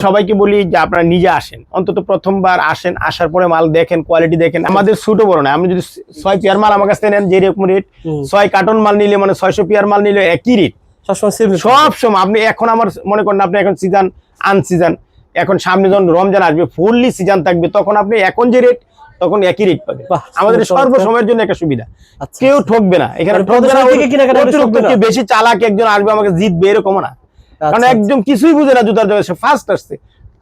সবাইকে বলি যে আপনারা নিজে আসেন, অন্তত প্রথমবার আসেন, আসার পরে মাল দেখেন, কোয়ালিটি দেখেন। আমাদের ছোট বড় না, আপনি যদি 6 পেয়ার মাল আমার কাছ থেকে নেন যেরকম রেট, 6 কার্টন মাল নিলে মানে 600 পেয়ার মাল নিলে একই রেট সবসময়। আপনি এখন আমার মনে করেন আপনি এখন সিজন আনসিজন, এখন সামনে যখন রমজান আসবে ফুললি সিজন থাকবে, তখন আপনি এখন যে রেট তখন একই রেট পাবে। আমাদের সর্বসময়ের জন্য একটা সুবিধা, কেউ ঠকবে না এখানে। বেশি চালাক একজন আসবে আমাকে জিতবে এরকম না, কারণ একদম কিছুই বুঝে না জুতার জগতে, সে ফার্স্ট আসছে।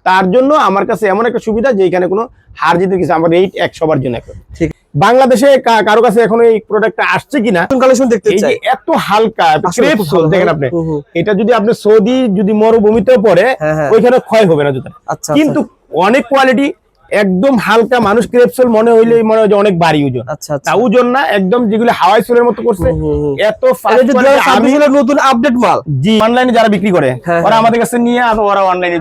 তার জন্য আমার কাছে এমন একটা সুবিধা যে এখানে কোনো হার জিতের কিছু, আমার রেট এক সবার জন্য। ঠিক বাংলাদেশে কারো কাছে এখন এই প্রোডাক্টটা আসছে কিনা কালেকশন দেখতে চাই, এত হালকা ক্রেপ সোল দেখেন আপনি। এটা যদি আপনি সৌদি যদি মরুভূমিতে পড়ে ওইখানে ক্ষয় হবে না জুতা, কিন্তু অনেক কোয়ালিটি একদম হালকা, মানুষ ক্রেপসোল মনে হইলে মনে হয় যে অনেক ভারী ওজন। তা ওজন না, একদম যেগুলো হাওয়াই সোলের মতো করছে এত নতুন আপডেট মাল। জি, অনলাইনে যারা বিক্রি করে ওরা আমাদের কাছে নিয়ে আর ওরা অনলাইনে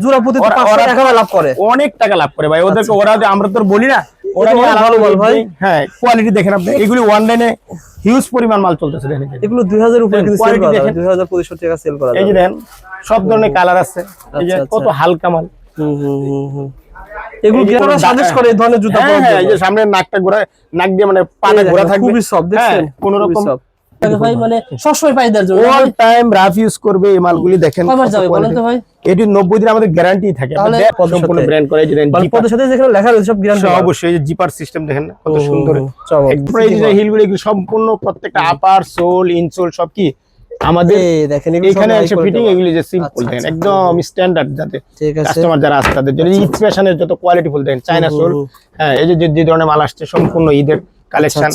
জোড়া প্রতি 500 টাকা লাভ করে, অনেক টাকা লাভ করে ভাই ওদেরকে। ওরা আমরা তো বলি না, ওরা ভালো বল ভাই। হ্যাঁ, কোয়ালিটি দেখেন আপনি, এগুলি অনলাইনে হিউজ পরিমাণ মাল চলতেছে। দেখেন এগুলো 2000 উপরে কিন্তু সেল করা হয়, 2500 টাকা সেল করা যায়। এই যে দেখেন সব ধরনের কালার আছে, এই যে কত হালকা মাল। এগুলো যারা সাজেস্ট করে এই ধরনের জুতা পরা, এই যে সামনে নাকটা ঘোরা, নাক দিয়ে মানে পাটা ঘোরা থাকবে, খুবই সফট দেখছেন, কোন রকম ভাই মানে সবসময় পাইদার জন্য অল টাইম রাফ ইউজ করবে এই মালগুলি। দেখেন কত যাবে বলেন তো ভাই, এটি 90 দিন আমাদের গ্যারান্টি থাকে। আমাদের সম্পূর্ণ ব্র্যান্ড করে, এই যে পদের সাথে যেখানে লেখা রয়েছে সব গ্যারান্টি অবশ্যই। এই যে জিপার সিস্টেম দেখেন না কত সুন্দর, একদম এই যে হিলগুলো এগুলো সম্পূর্ণ প্রত্যেকটা আপার সোল ইনসোল সব কি আমাদের দেখেন এখানে এসে ফিটিং, এগুলি যে সিম্পল দেখেন একদম স্ট্যান্ডার্ড, যাতে কাস্টমার যারা আছে তাদের জন্য ঈদ ফ্যাশনের যত কোয়ালিটি ফুল দেখেন চায়না সোল। হ্যাঁ, এই যে ধরনের মাল আসছে সম্পূর্ণ ঈদের কালেকশন।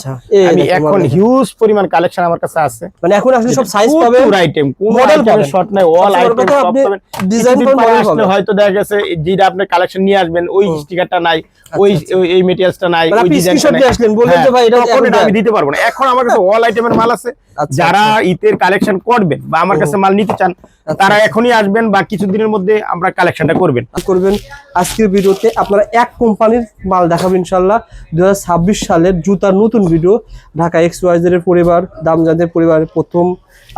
আমি এখন হিউজ পরিমাণ কালেকশন আমার কাছে আছে, মানে এখন আসলে সব সাইজ পাবেন, পুরো আইটেম, কোন মডেল পাবেন, শর্ট নাই অল আইটেম সব পাবেন। ডিজাইন পাবেন, হয়তো দেখা গেছে যেটা আপনি কালেকশন নিয়ে আসবেন ওই স্টিকারটা নাই, ওই এই ম্যাটেরিয়ালসটা নাই, ওই ডিজাইনটা নাই, আসলেন বললেন যে ভাই এটা আমি দিতে পারবো না। এখন আমার কাছে অল আইটেমের মাল আছে। যারা ঈদের কালেকশন করবেন বা আমার কাছে মাল নিতে চান তারা এখনই আসবেন বা কিছুদিনের মধ্যে আমরা কালেকশনটা করবেন। আজকের ভিডিওতে আপনারা এক কোম্পানির মাল দেখাবো ইনশাআল্লাহ। 2026 সালের জুতার নতুন ভিডিও, ঢাকা XYZ এর পরিবার, দামজানদের পরিবার প্রথম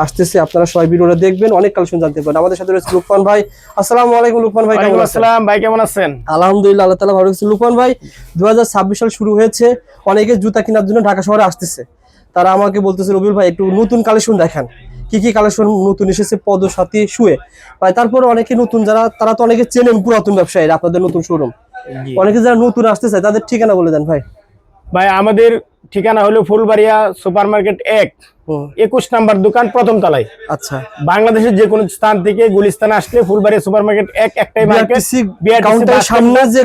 আসতেছে। আপনারা সবাই ভিডিওটা দেখবেন, অনেক কালেকশন জানতে পারবেন। আমাদের সাথে রয়েছে লুকমান ভাই। আসসালামু আলাইকুম লুকমান ভাই। ওয়ালাইকুম আসসালাম ভাই, কেমন আছেন? আলহামদুলিল্লাহ, আল্লাহ তাআলা ভালো রাখছেন। লুকমান ভাই, 2026 সাল শুরু হয়েছে, অনেকে জুতা কেনার জন্য ঢাকা শহরে আসতেছে। তারা আমাকে বলতেছে রবিউল ভাই একটু নতুন কালেকশন দেখান, কি কি কালেকশন নতুন এসেছে পদ সাথী শুয়ে ভাই। তারপরে অনেকে নতুন যারা, তারা তো অনেকে চেনেন পুরাতন ব্যবসায়ীরা, আপনাদের নতুন শোরুম। অনেকে যারা নতুন আসতে চায় তাদের ঠিকানা বলে দেন ভাই। ভাই আমাদের ঠিকানা হলো ফুলবাড়িয়া সুপার মার্কেট 21 নাম্বার দোকান, প্রথম তলায়। আচ্ছা, বাংলাদেশের যে কোনো স্থান থেকে গুলিস্তান আসলে ফুলবাড়িয়া সুপার মার্কেট একটাই মার্কেট, কাউন্টারের সামনে যে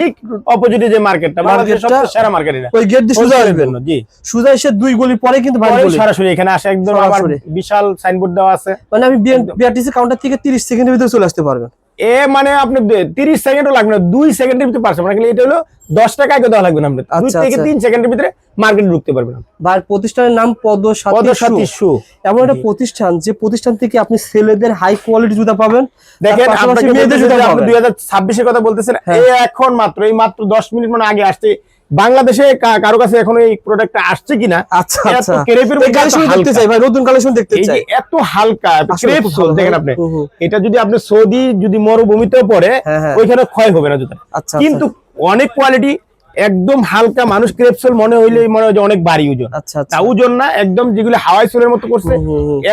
অপোজিটে যে মার্কেটটা, বাংলাদেশের সবচেয়ে সেরা মার্কেট এটা। ওই গেট দিয়ে সোজা আসবেন, জি সোজা এসে 2 গলি পরে কিন্তু ভাই সরাসরি এখানে আসে, একদম আমার বিশাল সাইনবোর্ড দেওয়া আছে। মানে আমি বিআরটিসি কাউন্টার থেকে 30 সেকেন্ডের ভিতরে চলে আসতে পারবেন। মানে আপনি 30 সেকেন্ডও লাগবে না, 2 সেকেন্ডের ভিতরে পারছেন। মানে এটা হলো 10 টাকা আগে দেওয়া লাগবে না, আপনি 2 থেকে 3 সেকেন্ডের ভিতরে মার্কেটে ঢুকতে পারবেন। ভাই প্রতিষ্ঠানের নাম পদ সাথী শু, এমন একটা প্রতিষ্ঠান যে প্রতিষ্ঠান থেকে আপনি ছেলেদের হাই কোয়ালিটি জুতা পাবেন। দেখেন আপনাকে মেয়েদের জুতা আপনি 2026 এর কথা বলতেছেন, এখন মাত্র এই মাত্র 10 মিনিট মানে আগে আসছে। বাংলাদেশে কারো কাছে এখন এই প্রোডাক্টটা আসছে কিনা? আচ্ছা আচ্ছা, এই কালেকশন দেখতে চাই ভাই, নতুন কালেকশন দেখতে চাই। এত হালকা ক্রেপ সোল দেখেন আপনি, এটা যদি আপনি সৌদি যদি মরুভূমিতে পড়ে ওইখানে ক্ষয় হবে না জুতা, কিন্তু অনেক কোয়ালিটি একদম হালকা, মানুষ ক্রেপসোল মনে হইলে মনে হয় যে অনেক ভারী ওজন। তা ওজন না, একদম যেগুলো হাওয়াই সোলের মতো করছে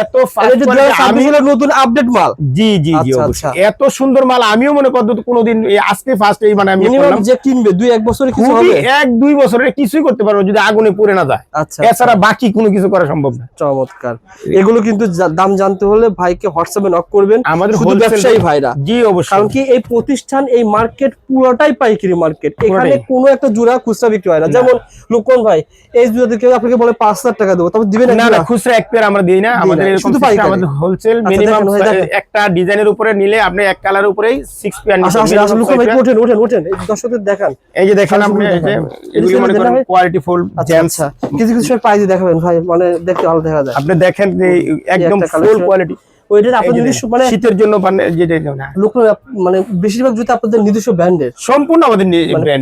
এত নতুন আপডেট মাল। জি জি জি, এত সুন্দর মাল আমিও মনে করি কোনোদিন আজকে ফার্স্ট এই মানে আমি যে কিনবে 2-1 বছরে কিছু হবে, 1-2 বছরে কিছুই করতে পারবো যদি আগুনে পুড়ে না যায়। এছাড়া বাকি কোনো কিছু করা সম্ভব না। চমৎকার। এগুলো কিন্তু দাম জানতে হলে ভাইকে হোয়াটসঅ্যাপে নক করবেন, আমাদের ব্যবসায়ী ভাইরা। জি অবশ্যই, কারণ কি এই প্রতিষ্ঠান, এই মার্কেট পুরোটাই পাইকারি মার্কেট। এখানে কোনো একটা জোড়া খুচরা বিক্রি হয় না। যেমন লুকন ভাই এই জুতা কেউ আপনাকে বলে 5000 টাকা দেবো, তবে দিবেন না? না, খুচরা এক পেয়ার আমরা দিই না, আমাদের এরকম সিস্টেম, আমাদের হোলসেল। মিনিমাম একটা ডিজাইনের উপরে নিলে আপনি এক কালার উপরেই 6 পেয়ার নিতে পারবেন। লুকন ভাই ওঠেন এই দর্শকদের দেখান। এই যে দেখেন আপনি, এই যে এগুলো মনে করেন কোয়ালিটি ফুল জেমস। কিছু কিছু সময় প্রাইস দেখাবেন ভাই, মানে দেখতে ভালো দেখা যায়। আপনি দেখেন একদম ফুল কোয়ালিটি। ওইটা আপনাদের নিজস্ব, মানে শীতের জন্য যেটা না লোক, মানে বেশিরভাগ জুতা আপনাদের নিজস্ব ব্র্যান্ডের, সম্পূর্ণ আমাদের ব্র্যান্ড।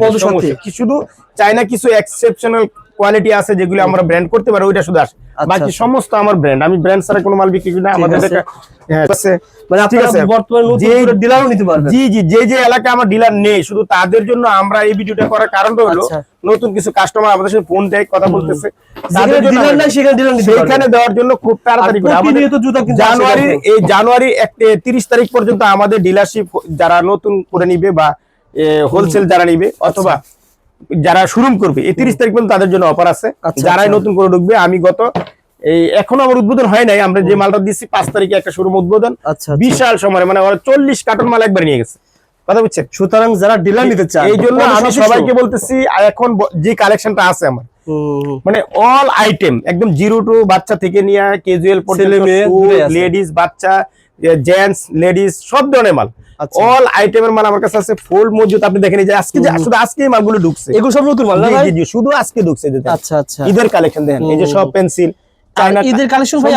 শুধু চাইনা কিছু এক্সেপশনাল কোয়ালিটি আছে যেগুলো আমরা ব্র্যান্ড করতে পারি, ওইটা শুধু আসে। বাকি সমস্ত আমার ব্র্যান্ড, আমি ব্র্যান্ড ছাড়া কোনো মাল বিক্রি করি না। আমাদের হ্যাঁ মানে আপনারা বর্তমানে নতুন ডিলারও নিতে পারবেন। জি জি, যে এলাকায় আমার ডিলার নেই শুধু তাদের জন্য আমরা এই ভিডিওটা করার কারণটা হলো নতুন কিছু কাস্টমার আমাদের সাথে ফোন দেয়, কথা বলতেছে, তাদের জন্য ডিলার নাই সেখানে ডিলার নিতে পারবেন। সেখানে দেওয়ার জন্য খুব তাড়াতাড়ি করে আমাদের জানুয়ারি 30 তারিখ পর্যন্ত আমাদের ডিলারশিপ যারা নতুন করে নিবে বা হোলসেল যারা নিবে অথবা যারা শোরুম করবে এই 30 তারিখ পর্যন্ত তাদের জন্য অফার আছে। যারাই নতুন করে ঢুকবে, আমি এখনো আমার উদ্বোধন হয় নাই, আমরা যে মালটা দিচ্ছি 5 তারিখে একটা শোরুম উদ্বোধন, বিশাল সময় মানে 40 কার্টন মাল একবার নিয়ে গেছে, কথা বুঝছেন। সুতরাং যারা ডিলার নিতে চায় এই জন্য আমি সবাইকে বলতেছি এখন যে কালেকশনটা আছে আমার মানে অল আইটেম একদম 0 টু বাচ্চা থেকে নিয়ে ক্যাজুয়াল পর্যন্ত, লেডিস বাচ্চা জেন্টস লেডিস সব ধরনের মাল, অল আইটেমের মাল আমার কাছে আছে ফুল মজুদ। আপনি দেখেন এই যে আজকে শুধু আজকে মালগুলো ঢুকছে, এগুলো সব নতুন মাল না ভাই? জি শুধু আজকে ঢুকছে। আচ্ছা আচ্ছা, ঈদের কালেকশন দেখেন, এই যে সব পেন্সিল ঈদের কালেকশন ভাই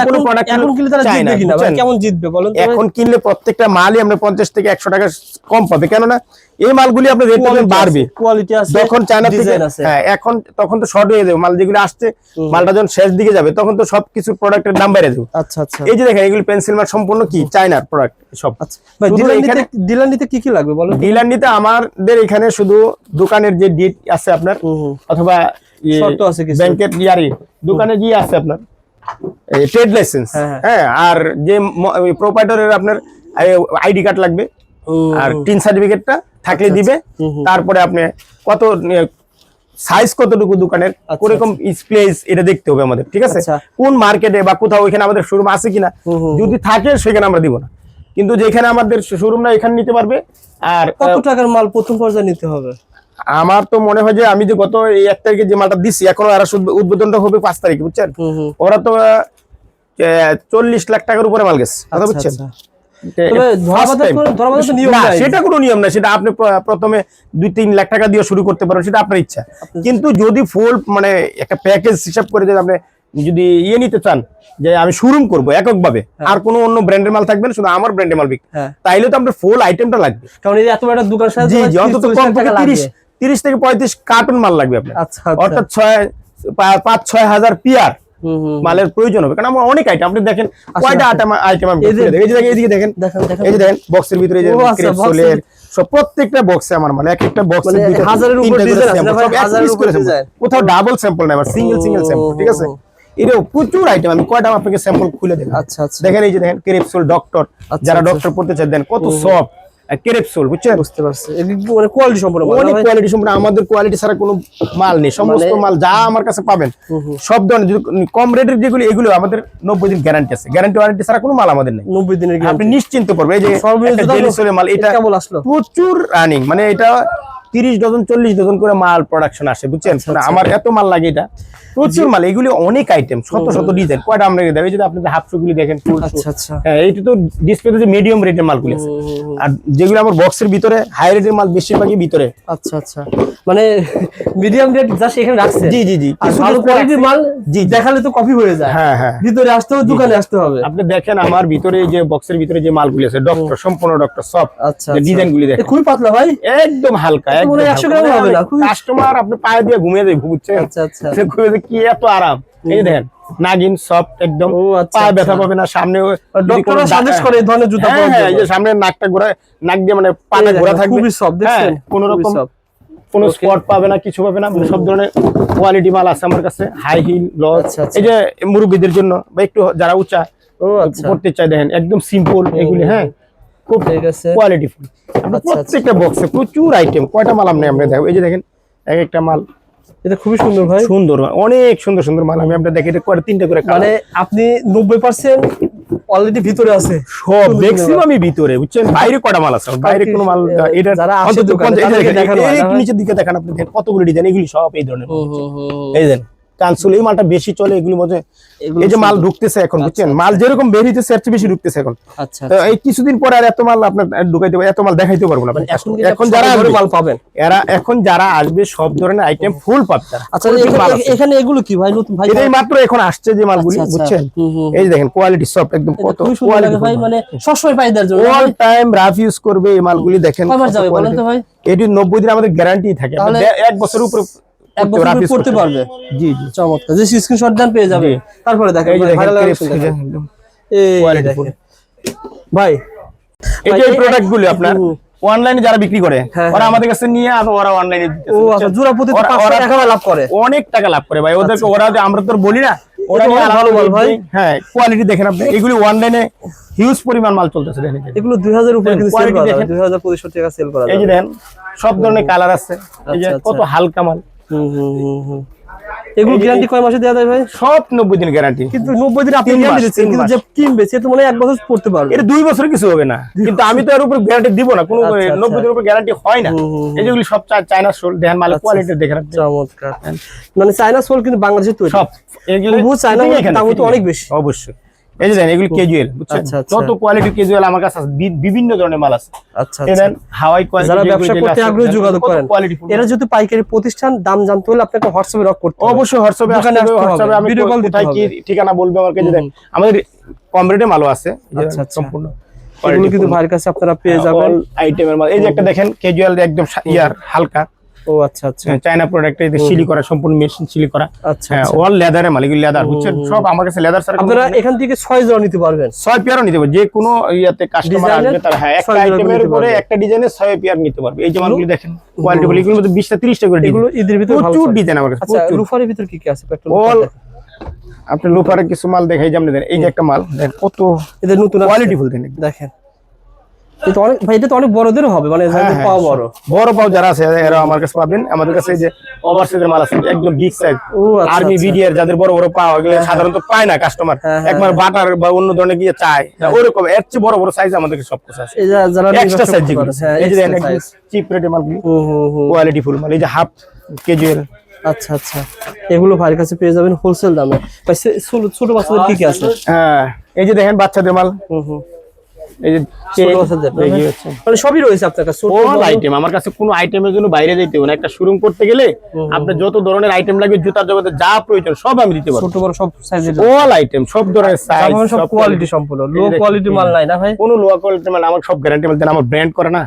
এখন কিনলে তারা জিতবে কিনা ভাই? কেমন জিতবে বলেন তো? এখন কিনলে প্রত্যেকটা মালই আমরা 50 থেকে 100 টাকা কম পাবে, কেননা এই মালগুলি আপনার রেট বাড়বে, কোয়ালিটি আছে, যখন চায়না থেকে হ্যাঁ এখন তখন তো শর্ট হয়ে যাবে মাল, যেগুলো আসছে মালটা যখন শেষ দিকে যাবে তখন তো সবকিছু প্রোডাক্টের দাম বেড়ে যাবে। আচ্ছা আচ্ছা, এই যে দেখেন এগুলো পেন্সিল মাল সম্পূর্ণ কি চায়নার প্রোডাক্ট সব। আচ্ছা ভাই, ডিলার নিতে কি কি লাগবে বলেন? ডিলার নিতে আমাদের এখানে শুধু দোকানের যে ডিট আছে আপনার অথবা শর্ত আছে কিছু ব্যাংকের ইয়ারি দোকানে গিয়ে আছে আপনার ট্রেড লাইসেন্স, হ্যাঁ আর যে প্রোপাইটরের আপনার আইডি কার্ড লাগবে আর টিন সার্টিফিকেটটা থাকলে দিবে। তারপরে আপনি কত সাইজ কতটুকু দোকানের কোরকম স্পেস এটা দেখতে হবে আমাদের, ঠিক আছে। কোন মার্কেটে বা কোথাও ওইখানে আমাদের শোরুম আছে কিনা, যদি থাকে সেখানে আমরা দিব না, কিন্তু যেখানে আমাদের শোরুম না এখানে নিতে পারবে। আর কত টাকার মাল প্রথম পর্যায়ে নিতে হবে? আমার তো মনে হয় যে আমি যে গত এই 1 তারিখে যে মালটা দিচ্ছি এখনো এরা উদ্বোধনটা হবে 5 তারিখে, বুঝছেন। ওরা তো 40 লাখ টাকার উপরে মাল গেছে, কথা বুঝছেন। সেটা কোনো নিয়ম না, সেটা আপনি প্রথমে 2-3 লাখ টাকা দিয়ে শুরু করতে পারেন, সেটা আপনার ইচ্ছা। কিন্তু যদি ফুল মানে একটা প্যাকেজ হিসাব করে যদি আপনি যদি নিতে চান যে আমি শোরুম করবো এককভাবে, আর কোনো অন্য ব্র্যান্ডের মাল থাকবে না, শুধু আমার ব্র্যান্ডের মাল বিক্রি, তাইলে তো আপনার ফুল আইটেমটা লাগবে। কারণ এই এত বড় দোকান সাথে অন্তত 30 থেকে 35 কার্টন মাল লাগবে আপনার, অর্থাৎ 5-6 হাজার পিয়ার মালের প্রয়োজন হবে, কারণ আমার অনেক আইটেম। আপনি দেখেন কয়টা আইটেম আমি এইদিকে দেখেন, এই যে দেখেন বক্সের ভিতরে এই যে ক্রেপসোলের সব প্রত্যেকটা বক্সে আমার মাল, এক একটা বক্সের ভিতরে হাজারের উপর ডিজাইন আছে ভাই, হাজারের উপর ডিজাইন, কোথাও ডাবল স্যাম্পল না, আমার সিঙ্গেল স্যাম্পল, ঠিক আছে। এরও প্রচুর আইটেম, আমি কয়টা আপনাকে স্যাম্পল খুলে দেব। আচ্ছা আচ্ছা, দেখেন এই যে দেখেন ক্রেপসোল ডক্টর, যারা ডক্টর পড়তে চান দেন কত সফট ক্রেপসোল, বুঝছেন। বুঝতে পারছি, মানে কোয়ালিটি সম্পূর্ণ অনেক কোয়ালিটি সম্পূর্ণ, আমাদের কোয়ালিটি ছাড়া কোনো মাল নেই, সমস্ত মাল যা আমার কাছে পাবেন সব ধরনের কম রেটের যেগুলো এগুলো আমাদের 90 দিন গ্যারান্টি আছে, গ্যারান্টি ওয়ারেন্টি ছাড়া কোনো মাল আমাদের নেই, 90 দিনের আপনি নিশ্চিন্ত করবেন। এই যে ডেলিসোলের মাল, এটা কেমন আসলো? প্রচুর রানিং, মানে এটা 30 ডজন 40 ডজন করে মাল প্রোডাকশন আসে, বুঝছেন। আমার এত মাল লাগে, এটা প্রচুর মাল, এগুলি অনেক আইটেম, শত শত ডিজাইন, কয়টা আমরা দেব। যদি আপনাদের হাফ শু গুলি দেখেন, ফুল শু, হ্যাঁ এইটা তো ডিসপ্লেতে যে মিডিয়াম রেটের মালগুলি আছে, আর যেগুলো আমার বক্সের ভিতরে হাই রেটের মাল বেশিরভাগই ভিতরে। আচ্ছা আচ্ছা, মানে মিডিয়াম রেট জাস্ট এখানে রাখছে। জি জি জি, আর ভালো কোয়ালিটির মাল জি দেখালে তো কপি হয়ে যায়। হ্যাঁ হ্যাঁ, ভিতরে আসতে হবে, দোকানে আসতে হবে। আপনি দেখেন আমার ভিতরে যে বক্সের ভিতরে যে মালগুলি আছে ডক্টর, সম্পূর্ণ ডক্টর সব। আচ্ছা, ডিজাইনগুলি দেখেন খুবই পাতলা ভাই, একদম হালকা, একদম 100 গ্রাম হবে না, কাস্টমার আপনি পায়ে দিয়ে ঘুমিয়ে যায়, বুঝছেন। আচ্ছা আচ্ছা, কি এত আরাম, এই দেখেন নাগিন সফট একদম, পায়ে ব্যথা পাবে না। সামনে ডক্টররা সাজেস্ট করে এই ধরনের জুতা পরতে, এই যে সামনে নাকটা ঘোরা, নাক দিয়ে মানে পাটা ঘোরা থাকবে, খুবই সফট, দেখছেন কোনো রকম কোনো স্পট পাবে না, কিছু পাবে না, সব ধরনের কোয়ালিটি মাল আছে আমার কাছে, হাই হিল লো। এই যে মুরব্বিদের জন্য বা একটু যারা উঁচা পড়তে চাই, দেখেন একদম সিম্পল এগুলি, হ্যাঁ খুব কোয়ালিটি ফুল। প্রত্যেকটা বক্সে প্রচুর আইটেম, কয়টা মাল আপনি দেখো, এই যে দেখেন এক একটা মাল, এটা খুবই সুন্দর ভাই, সুন্দর অনেক সুন্দর সুন্দর মাল। আমি আপনার দেখি এটা করে 3টা করে, মানে আপনি 90% অলরেডি ভিতরে আছে, সব ম্যাক্সিমামই ভিতরে, বুঝছেন। বাইরে কটা মাল আছে, বাইরে কোনো মাল এটা অন্তত নিচের দিকে দেখেন আপনি, কতগুলো ডিজাইন, এগুলি সব এই ধরনের। এই দেন কানসুল, এই মালটা বেশি চলে, এগুলি মধ্যে এই যে মাল ঢুকতেছে এখন, বুঝছেন। মাল যেরকম বের হইতেছে এর চেয়ে বেশি ঢুকতেছে এখন। এই কিছুদিন পরে আর এত মাল আপনার ঢুকাইতে পারবো, এত মাল দেখাইতে পারবো না। এখন যারা মাল পাবেন, এরা এখন যারা আসবে সব ধরনের আইটেম ফুল পাবে তারা। আচ্ছা, এখানে এগুলো কি ভাই নতুন ভাই? এটাই মাত্র এখন আসছে যে মালগুলি, বুঝছেন। এই যে দেখেন কোয়ালিটি সব একদম, কত কোয়ালিটি ভাই, মানে সবসময় পাই দেওয়ার জন্য অল টাইম রাফ ইউজ করবে এই মালগুলি। দেখেন কয়বার যাবে বলেন তো ভাই? এটি 90 দিন আমাদের গ্যারান্টি থাকে, 1 বছরের উপরে করতে পারবে। জি জি, চমৎকার, যে স্ক্রিনশট দেন পেয়ে যাবে। তারপরে দেখেন ভাই এই যে প্রোডাক্ট গুলো আপনার অনলাইনে যারা বিক্রি করে ওরা আমাদের কাছে নিয়ে আর ওরা অনলাইনে ও আচ্ছা জোড়া প্রতি 500 টাকা লাভ করে, অনেক টাকা লাভ করে ভাই ওদেরকে। ওরা আমরা তো বলি না, ওরা ভালো মাল ভাই। হ্যাঁ কোয়ালিটি দেখেন আপনি, এগুলি অনলাইনে হিউজ পরিমাণ মাল চলতেছে দেখেন। এগুলো 2000 উপরে কিন্তু সেল করা যায়, 2025 টাকা সেল করা যায়। এই যে দেখেন সব ধরনের কালার আছে, এই যে কত হালকা মাল। এগুলো গ্যারান্টি কয় মাসে দেওয়া যায় ভাই? সব 90 দিন গ্যারান্টি। কিন্তু 90 দিন আপনি গ্যারান্টি দিচ্ছেন, কিন্তু যে কিনবে সে তো মনে হয় 1 বছর পড়তে পারবে। এটা 2 বছর কিছু হবে না, কিন্তু আমি তো এর উপর গ্যারান্টি দিব না, কোনো 90 দিনের উপর গ্যারান্টি হয় না। এই যেগুলি সব চায়না সোল দেখেন, মালের কোয়ালিটি দেখেন আপনি, চমৎকার। মানে চায়না সোল কিন্তু বাংলাদেশে তৈরি সব এগুলো বহু চায়না দাম তো অনেক বেশি অবশ্যই। এই যে দেখেন এগুলো ক্যাজুয়াল, বুঝছেন যত কোয়ালিটি ক্যাজুয়াল আমার কাছে আছে, বিভিন্ন ধরনের মাল আছে। আচ্ছা দেখেন হাওয়াই কোয়ালিটি, যারা ব্যবসা করতে আগ্রহী যোগাযোগ করেন। এরা যদি পাইকারি প্রতিষ্ঠান, দাম জানতে হলে আপনাকে হোয়াটসঅ্যাপে নক করতে হবে। অবশ্যই হোয়াটসঅ্যাপে আমি ভিডিও কল দিতে কোথায় কি ঠিকানা বলবো আমাকে। যে দেখেন আমাদের কম রেটে মালও আছে সম্পূর্ণ, এগুলো কিন্তু ভাইয়ের কাছে আপনারা পেয়ে যাবেন আইটেমের মাল। এই যে একটা দেখেন ক্যাজুয়াল একদম হালকা, ও আচ্ছা আচ্ছা চায়না প্রোডাক্ট, এই সিলি করা, সম্পূর্ণ মেশিন সিলি করা। আচ্ছা অল লেদারের মাল, এগুলো লেদার, বুঝছেন সব আমার কাছে লেদার ছাড়া। আপনারা এখান থেকে 6 জোড়া নিতে পারবেন, 6 পেয়ারও নিতে পারবে, যে কোনো ইয়াতে কাস্টমার আসবে তার একটা আইটেমের উপরে একটা ডিজাইনে 6 পেয়ার নিতে পারবে। এই যে মালগুলো দেখেন কোয়ালিটি গুলো, এগুলোর মধ্যে 20টা 30টা করে এগুলো ঈদের ভিতরে ভালো প্রচুর ডিজাইন আমার কাছে। আচ্ছা লুফারের ভিতর কি কি আছে একটু অল আপনি লুফারে কিছু মাল দেখাই যেমন দেন। এই যে একটা মাল দেখেন কত এদের নতুন কোয়ালিটি ফুল দেখেন। এটা অনেক ভাই, এটা তো অনেক বড়দেরও হবে, মানে যাদের পাও বড় পাও যারা আছে এরা আমার কাছে পাবেন। আমাদের কাছে এই যে ওভারসাইজের মাল আছে, একদম বিগ সাইজ আর্মি বিডিআর, যাদের বড় বড় পাও, এগুলো সাধারণত পায় না কাস্টমার, একবার বাটার বা অন্য ধরনের গিয়ে চায়, ওরকম এর চেয়ে বড় বড় সাইজ আমাদের কাছে সব কিছু আছে। এই যারা এক্সট্রা সাইজ যেগুলো, এই যে দেখেন চিপ রেটে মালগুলো, কোয়ালিটি ফুল মাল। এই যে হাফ ক্যাজুয়াল। আচ্ছা আচ্ছা, এগুলো ভাইয়ের কাছে পেয়ে যাবেন হোলসেল দামে। ভাই ছোট বাচ্চাদের কি কি আছে? হ্যাঁ এই যে দেখেন বাচ্চাদের মাল, এই যে ছোট বাচ্চাদের মানে সবই রয়েছে আপনার কাছে, অল আইটেম। আমার কাছে কোনো আইটেমের জন্য বাইরে যেতে হবে না। একটা শোরুম করতে গেলে আপনার যত ধরনের আইটেম লাগবে, জুতার জগতে যা প্রয়োজন সব আমি দিতে পারবো। ছোট বড় সব সাইজের অল আইটেম, সব ধরনের সাইজ, সব কোয়ালিটি সম্পূর্ণ। লো কোয়ালিটি মাল নাই না ভাই? কোনো লো কোয়ালিটি মাল আমার সব গ্যারান্টি মাল দেন। আমার ব্র্যান্ড করে না,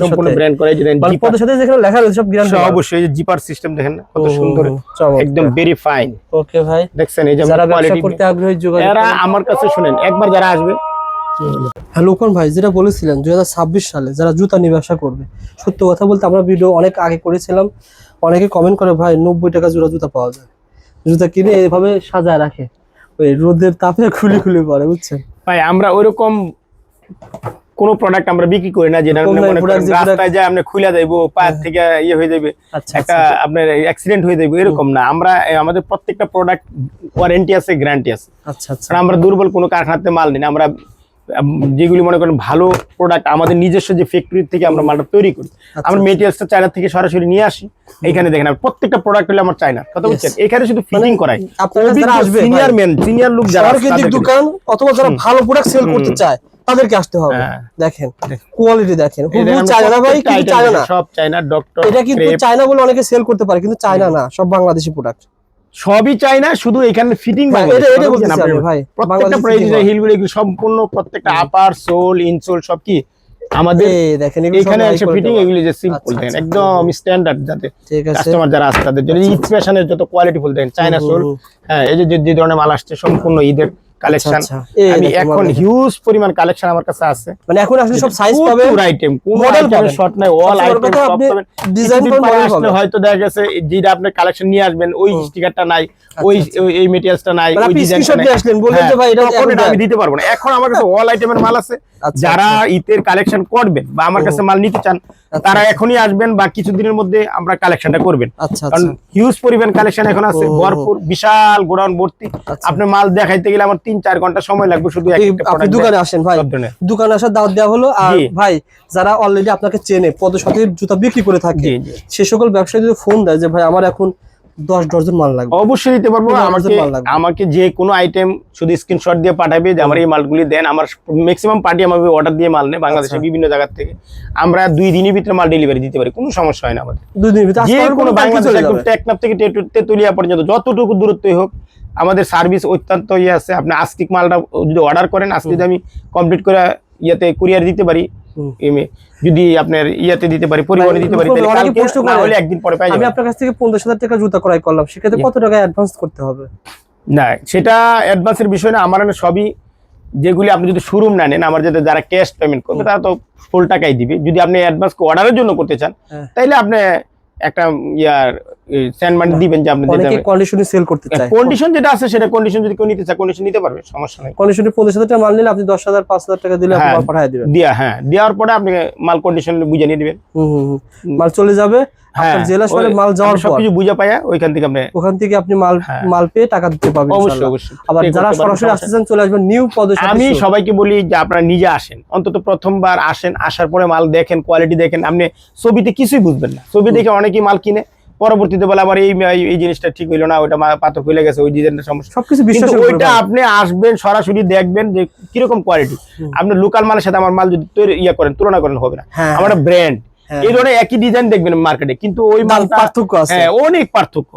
সম্পূর্ণ ব্র্যান্ড করে। এই যে দেন পদের সাথে যেখানে লেখা রয়েছে সব গ্যারান্টি অবশ্যই। এই যে জিপার সিস্টেম দেখেন কত সুন্দর, একদম ভেরি ফাইন। ওকে ভাই, দেখছেন এই যে যারা ব্যবসা কোয়ালিটি করতে আগ্রহী যোগাযোগ এরা আমার কাছে শুনেন, একবার যারা আসবে। হ্যালো কোন ভাই, যেটা বলেছিলেন 2026 সালে যারা জুতা নিয়ে ব্যবসা করবে, সত্য কথা বলতে আমরা ভিডিও অনেক আগে করেছিলাম, অনেকে কমেন্ট করে ভাই 90 টাকা জোড়া জুতা পাওয়া যায়, জুতা কিনে এইভাবে সাজায় রাখে, ওই রোদের তাপে খুলে খুলে পরে, বুঝছেন ভাই। আমরা ওইরকম কোন প্রোডাক্ট আমরা বিক্রি করি না যেটা রাস্তায় যায় আপনি খুলে যাইবো, পায়ের থেকে ইয়ে হয়ে যাবে, একটা আপনার অ্যাক্সিডেন্ট হয়ে যাবে, এরকম না। আমরা আমাদের প্রত্যেকটা প্রোডাক্ট ওয়ারেন্টি আছে, গ্যারান্টি আছে। আচ্ছা আচ্ছা, আমরা দুর্বল কোনো কারখানাতে মাল নিই না। আমরা যেগুলি মনে করেন ভালো প্রোডাক্ট, আমাদের নিজস্ব যে ফ্যাক্টরি থেকে আমরা মালটা তৈরি করি, আমরা মেটেরিয়ালসটা চায়না থেকে সরাসরি নিয়ে আসি। এখানে দেখেন প্রত্যেকটা প্রোডাক্ট হলো আমার চায়না, কথা বলছেন। এখানে শুধু ফিটিং করাই। সিনিয়র ম্যান, সিনিয়র লোক যারা দোকান অথবা যারা ভালো প্রোডাক্ট সেল করতে চায় তাদেরকে আসতে হবে। দেখেন কোয়ালিটি দেখেন, চায়না ভাই, কিন্তু চায়না না, সব চায়না। ডক্টর এটা কিন্তু চায়না বলে অনেকে সেল করতে পারে, কিন্তু চায়না না, সব বাংলাদেশি প্রোডাক্ট, সবই চায়না, শুধু এখানে ফিটিং। প্রত্যেকটা প্রাইজে হিলগুলো এগুলো সম্পূর্ণ, প্রত্যেকটা আপার সোল ইনসোল সব কি আমাদের দেখেন। এখানে এসে ফিটিং এগুলো যে সিম্পল দেখেন, একদম স্ট্যান্ডার্ড, যাতে কাস্টমার যারা আসছে তাদের জন্য ইন্সপিরেশনের যত কোয়ালিটি ফুল দেখেন। চায়না সোল, হ্যাঁ এই যে ধরনের মাল আসছে সম্পূর্ণ ঈদের কালেকশন। আমি এখন হিউজ পরিমাণ কালেকশন আমার কাছে আছে, মানে এখন আসলে সব সাইজ পাবে, পুরো আইটেম, কোন আইটেমের শর্ট নাই, অল আইটেম সব পাবেন। ডিজাইন আসলে হয়তো দেখা গেছে যেটা আপনি কালেকশন নিয়ে আসবেন ওই স্টিকারটা নাই, ওই এই ম্যাটেরিয়ালসটা নাই, ওই ডিজাইনটা নাই, আসলেন বললেন যে ভাই এটা আমি দিতে পারবো না। এখন আমার কাছে অল আইটেমের মাল আছে। যারা ঈদের কালেকশন করবেন বা আমার কাছে মাল নিতে চান, তারা এখনই আসবেন বা কিছুদিনের মধ্যে আমরা কালেকশনটা করবেন। কারণ হিউজ পরিমাণ কালেকশন এখন আছে, ভরপুর, বিশাল গোডাউন ভর্তি। আপনি মাল দেখাইতে গেলে আমার 3-4 ঘন্টা সময় লাগবে। শুধু আপনি দোকানে আসেন ভাই, দোকানে আসার দাওয়াত দেওয়া হলো। আর ভাই যারা অলরেডি আপনাকে চেনে, পদের সাথে জুতা বিক্রি করে থাকে, সে সকল ব্যবসায়ী যদি ফোন দেয় যে ভাই আমার এখন 10 ডজন মাল লাগবে, অবশ্যই দিতে পারবো। আমাকে যে কোনো আইটেম শুধু স্ক্রিনশট দিয়ে পাঠাবে যে আমার এই মালগুলি দেন। আমার ম্যাক্সিমাম পার্টি আমাকে অর্ডার দিয়ে মাল নেয় বাংলাদেশের বিভিন্ন জায়গা থেকে। আমরা 2 দিনের ভিতরে মাল ডেলিভারি দিতে পারি, কোনো সমস্যা হয় না আমাদের। 2 দিনের ভিতরে যে কোনো বাংলাদেশের টেকনাফ থেকে তেতুলিয়া পর্যন্ত যতটুকু দূরত্বই হোক, আমাদের সার্ভিস অত্যন্ত ইয়ে আছে। আপনি আজকে মালটা যদি অর্ডার করেন, আজকে যদি আমি কমপ্লিট করে ইয়েতে কুরিয়ার দিতে পারি, যদি আপনার ইয়াতে দিতে পারি, পরিবহনে দিতে পারি, তাহলে একদিন পরে পাই যাবেন। আমি আপনার কাছ থেকে 50,000 টাকা জুতা ক্রয় করলাম, সেক্ষেত্রে কত টাকা অ্যাডভান্স করতে হবে? না, সেটা অ্যাডভান্সের বিষয় না। আমার সবই যেগুলি আপনি যদি শোরুম না নেন, আমার যারা ক্যাশ পেমেন্ট করবে তারা তো ফুল টাকাই দিবে। যদি আপনি অ্যাডভান্স অর্ডারের জন্য করতে চান তাইলে আপনি একটা সেন্ড মানি দিবেন যে আপনি অনেকে কন্ডিশনে সেল করতে চায়। কন্ডিশন যেটা আছে সেটা কন্ডিশন যদি কেউ নিতে চায় কন্ডিশন নিতে পারবে, সমস্যা নাই। কন্ডিশনে 50,000 টাকা মাল নিলে আপনি 10,000 5,000 টাকা দিলে আপনি মাল পাঠিয়ে দিবেন। দেওয়ার পরে আপনি মাল কন্ডিশন বুঝে নিয়ে দিবেন। মাল চলে যাবে আপনার জেলা শহরে, মাল যাওয়ার পর সবকিছু বুঝে পায়া ওখান থেকে আপনি মাল পেয়ে টাকা দিতে পারবেন অবশ্যই ইনশাআল্লাহ। অবশ্যই। আবার যারা সরাসরি আসতে চান চলে আসবেন নিউ পদশালী। আমি সবাইকে বলি যে আপনারা নিজে আসেন, অন্তত প্রথমবার আসেন, আসার পরে মাল দেখেন, কোয়ালিটি দেখেন। আপনি ছবিতে কিছুই বুঝবেন না, ছবি দেখে অনেকেই মাল কিনে পরবর্তীতে বলে আবার এই জিনিসটা ঠিক হইলো না, ওইটা পাথর খুলে গেছে, ওই ডিজাইনটা সমস্যা। সবকিছু বিশ্বাস কিন্তু ওইটা আপনি আসবেন সরাসরি দেখবেন যে কিরকম কোয়ালিটি। আপনি লোকাল মালের সাথে আমার মাল যদি তুলনা করেন হবে না। আমার ব্র্যান্ড এই ধরনের একই ডিজাইন দেখবেন মার্কেটে, কিন্তু ওই মাল পার্থক্য আছে, অনেক পার্থক্য।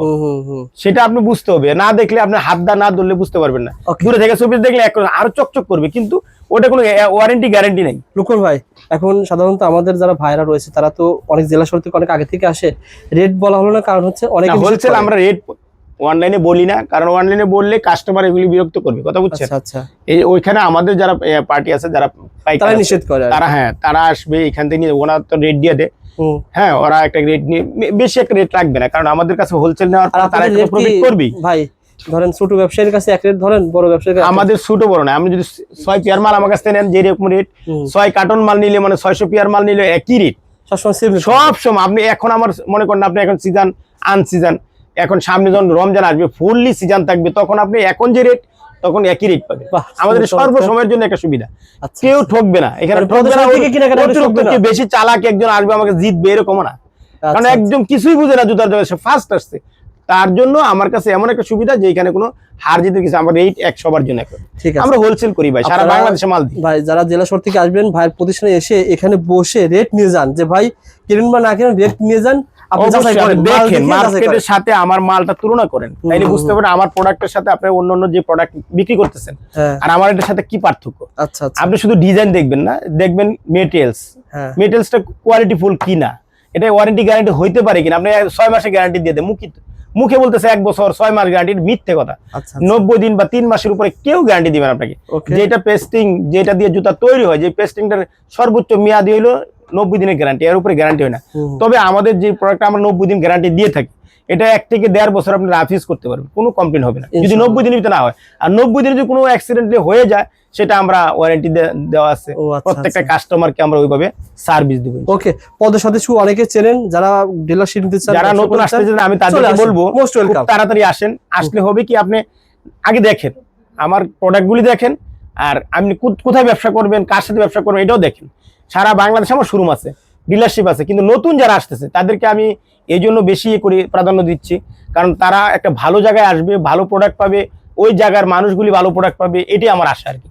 সেটা আপনি বুঝতে হবে, না দেখলে আপনি হাত দা না ধরলে বুঝতে পারবেন না। দূরে থেকে ছবি দেখলে আরো চকচক করবে, কিন্তু ওটা কোনো ওয়ারেন্টি গ্যারান্টি নেই। লুকন ভাই, এখন সাধারণত আমাদের যারা ভাইরা রয়েছে তারা তো অনেক জেলা শহর থেকে অনেক আগে থেকে আসে, রেট বলা হলো না, কারণ হচ্ছে অনেক হোলসেল আমরা রেট অনলাইনে বলি না, কারণ অনলাইনে বললে কাস্টমার এগুলি বিরক্ত করবে, কথা বুঝছেন? আচ্ছা, এই ওইখানে আমাদের যারা পার্টি আছে, যারা তারা নিষেধ করে, তারা আসবে এখান থেকে নিয়ে, ওনারা তো রেট দিয়ে দেয়। ওরা একটা রেট নিয়ে বেশি একটা রেট রাখবে না, কারণ আমাদের কাছে হোলসেল নেওয়ার পর তারা একটা প্রফিট করবে। ভাই ধরেন ছোট ব্যবসায়ীর কাছে এক রেট ধরেন, বড় ব্যবসায়ীর কাছে আমাদের ছোট বড় না, আপনি যদি 6 পেয়ার মাল আমার কাছে নেন যেরকম রেট, 6 কার্টন মাল নিলে মানে 600 পেয়ার মাল নিলে একই রেট সব সময়। আপনি এখন আমার মনে করেন আপনি এখন সিজন আনসিজন, এখন সামনে যখন রমজান আসবে ফুললি সিজন থাকবে, তখন আপনি এখন যে রেট তখন একই রেট পাবে। আমাদের সর্বসময়ের জন্য একটা সুবিধা, কেউ ঠকবে না এখানে। বেশি চালাক একজন আসবে আমাকে জিতবে এরকম না, কারণ একদম কিছুই বুঝে না জুতার জন্য, সে ফার্স্ট আসছে। তার জন্য আমার কাছে এমন একটা সুবিধা যে এখানে কোনো হার জিতের কিছু, আমার রেট এক সবার জন্য। ঠিক আছে, আমরা হোলসেল করি ভাই, সারা বাংলাদেশে মাল দিই। ভাই যারা জেলা শহর থেকে আসবেন ভাইয়ের প্রতিষ্ঠানে এসে এখানে বসে রেট নিয়ে যান, যে ভাই কিনুন বা না কিনুন রেট নিয়ে যান, দেখেন মার্কেটের সাথে আমার মালটা তুলনা করেন, তাইলে বুঝতে পারেন আমার প্রোডাক্টের সাথে আপনি অন্যান্য যে প্রোডাক্ট বিক্রি করতেছেন আর আমার এটার সাথে কি পার্থক্য। আচ্ছা, আপনি শুধু ডিজাইন দেখবেন না, দেখবেন মেটেরিয়ালসটা কোয়ালিটি ফুল কিনা, এটা ওয়ারেন্টি গ্যারান্টি হইতে পারে কিনা। আপনি 6 মাসের গ্যারান্টি দিয়ে দেন, মুখে বলতেছে 1 বছর 6 মাস গ্যারান্টি, মিথ্যে কথা। 90 দিন বা 3 মাসের উপরে কেউ গ্যারান্টি দিবেন আপনাকে। যেটা পেস্টিং, যেটা দিয়ে জুতা তৈরি হয়, যে পেস্টিংটার সর্বোচ্চ মেয়াদি হইলো 90 দিনের গ্যারান্টি, এর উপরে গ্যারান্টি হয় না। তবে আমাদের যে প্রোডাক্টটা আমরা 90 দিন গ্যারান্টি দিয়ে থাকি, এটা 1 থেকে 1.5 বছর আপনি রাফ ইউজ করতে পারবেন, কোনো কমপ্লেন হবে না যদি 90 দিনের ভিতরে না হয়। আর 90 দিনে যদি কোনো অ্যাক্সিডেন্টলি হয়ে যায়, সেটা আমরা ওয়ারেন্টি দেওয়া আছে, প্রত্যেকটা কাস্টমারকে আমরা ওইভাবে সার্ভিস দেব। ওকে, পদের সাথে অনেকে চেনেন, যারা ডিলারশিপ নিতে চান, যারা নতুন আসতেছেন, আমি তাদেরকে বলবো তাড়াতাড়ি আসেন। আসলে হবে কি, আপনি আগে দেখেন আমার প্রোডাক্টগুলি দেখেন, আর আপনি কোথায় ব্যবসা করবেন, কার সাথে ব্যবসা করবেন এটাও দেখেন। সারা বাংলাদেশে আমার শোরুম আছে, ডিলারশিপ আছে, কিন্তু নতুন যারা আসতেছে তাদেরকে আমি এই জন্য বেশি করে প্রাধান্য দিচ্ছি, কারণ তারা একটা ভালো জায়গায় আসবে, ভালো প্রোডাক্ট পাবে, ওই জায়গার মানুষগুলি ভালো প্রোডাক্ট পাবে, এটাই আমার আশা আর কি।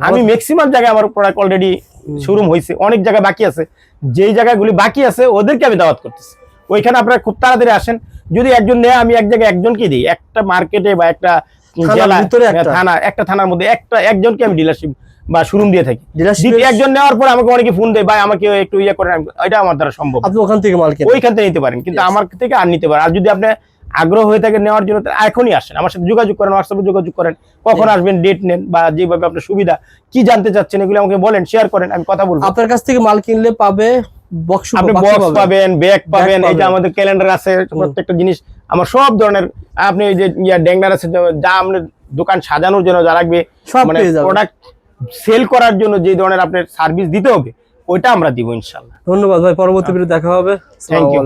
আমি ম্যাক্সিমাম জায়গায় আমার প্রোডাক্ট অলরেডি শোরুম হয়েছে, অনেক জায়গায় বাকি আছে, যেই জায়গাগুলি বাকি আছে ওদেরকে আমি দাওয়াত করতেছি, ওইখানে আপনারা খুব তাড়াতাড়ি আসেন। যদি একজন নেয়, আমি এক জায়গায় একজনকে দিই, একটা মার্কেটে বা একটা থানার মধ্যে একজনকে আমি ডিলারশিপ বা শোরুম দিয়ে থাকি। একজন নেওয়ার পর আমাকে অনেকে ফোন দেয়, ভাই আমাকে একটু ইয়ে করেন, এটা আমার দ্বারা সম্ভব। আপনি ওখান থেকে মাল কিনেন, ওইখান থেকে নিতে পারেন, কিন্তু আমার থেকে আর নিতে পারেন। আর যদি আপনি আগ্রহ হয়ে থাকে নেওয়ার জন্য, এখনই আসেন, আমার সাথে যোগাযোগ করেন, হোয়াটসঅ্যাপে যোগাযোগ করেন, কখন আসবেন, ডেট নেন, বা যেভাবে আপনার সুবিধা, কি জানতে চাচ্ছেন এগুলো আমাকে বলেন, শেয়ার করেন, আমি কথা বলবো। আপনার কাছ থেকে মাল কিনলে পাবে আপনি বক্স পাবেন, ব্যাগ পাবেন, এই যে আমাদের ক্যালেন্ডার আছে, প্রত্যেকটা জিনিস আমার সব ধরনের। আপনি এই যে ড্যাংলার আছে, যা আপনার দোকান সাজানোর জন্য যা লাগবে, মানে প্রোডাক্ট সেল করার জন্য যে ধরনের আপনার সার্ভিস দিতে হবে, ওইটা আমরা দিব ইনশাআল্লাহ। ধন্যবাদ ভাই, পরবর্তী ভিডিও দেখা হবে। Thank you.